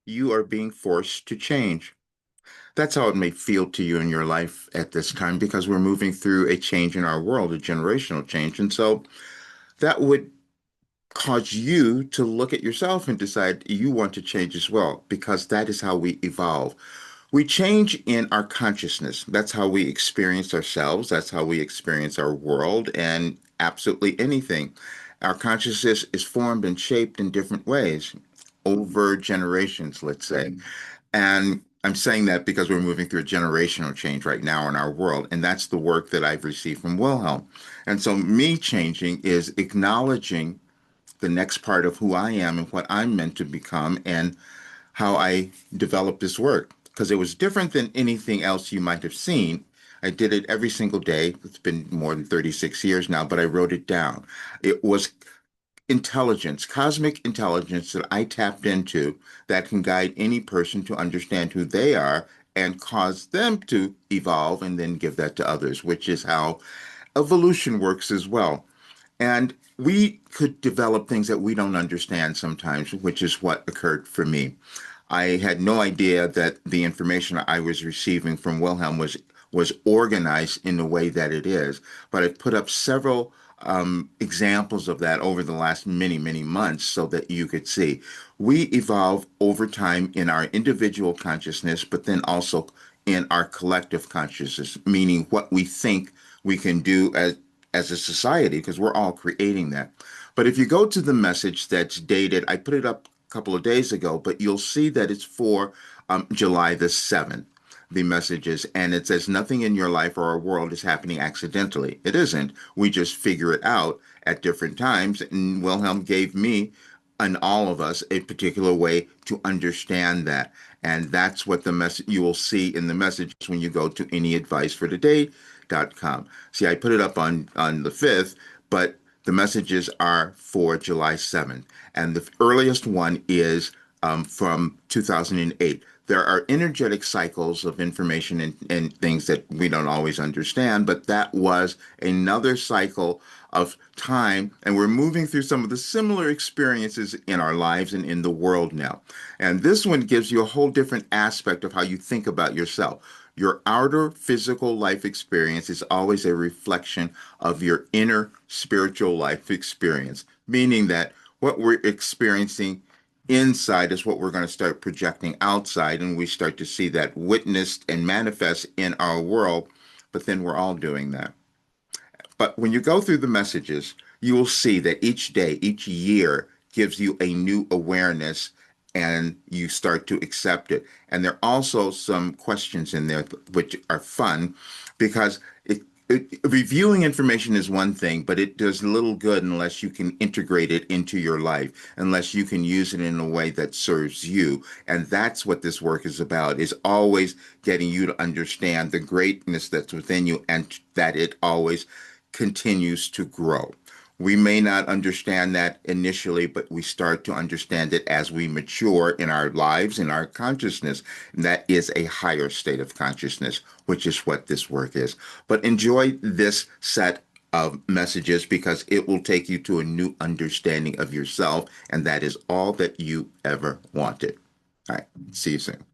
You are being forced to change. That's how it may feel to you in your life at this time because we're moving through a change in our world, a generational change. And so that would cause you to look at yourself and decide you want to change as well, because that is how we evolve. We change in our consciousness. That's how we experience ourselves. That's how we experience our world and absolutely anything. Our consciousness is formed and shaped in different ways over generations, let's say. And I'm saying that because we're moving through a generational change right now in our world. And that's the work that I've received from Wilhelm. And so, me changing is acknowledging the next part of who I am and what I'm meant to become and how I developed this work. Because it was different than anything else you might have seen. I did it every single day. It's been more than 36 years now, but I wrote it down. It was intelligence, cosmic intelligence that I tapped into that can guide any person to understand who they are and cause them to evolve and then give that to others, which is how evolution works as well. And we could develop things that we don't understand sometimes, which is what occurred for me. I had no idea that the information I was receiving from Wilhelm was organized in the way that it is. But I've put up several examples of that over the last many, many months so that you could see. We evolve over time in our individual consciousness, but then also in our collective consciousness, meaning what we think we can do as a society, because we're all creating that. But if you go to the message that's dated, I put it up a couple of days ago, but you'll see that it's for July the 7th, the messages, and it says nothing in your life or our world is happening accidentally. It isn't. We just figure it out at different times. And Wilhelm gave me and all of us a particular way to understand that. And that's what the message you will see in the message when you go to anyadvicefortoday.com. See, I put it up on the 5th, but the messages are for July 7th. And the earliest one is from 2008. There are energetic cycles of information and things that we don't always understand, but that was another cycle of time, and we're moving through some of the similar experiences in our lives and in the world now. And this one gives you a whole different aspect of how you think about yourself. Your outer physical life experience is always a reflection of your inner spiritual life experience, meaning that what we're experiencing inside is what we're going to start projecting outside, and we start to see that witnessed and manifest in our world. But then we're all doing that. But when you go through the messages, you will see that each day, each year gives you a new awareness and you start to accept it. And there are also some questions in there which are fun because reviewing information is one thing, but it does little good unless you can integrate it into your life, unless you can use it in a way that serves you. And that's what this work is about, is always getting you to understand the greatness that's within you and that it always continues to grow. We may not understand that initially, but we start to understand it as we mature in our lives, in our consciousness. And that is a higher state of consciousness, which is what this work is. But enjoy this set of messages because it will take you to a new understanding of yourself. And that is all that you ever wanted. All right. See you soon.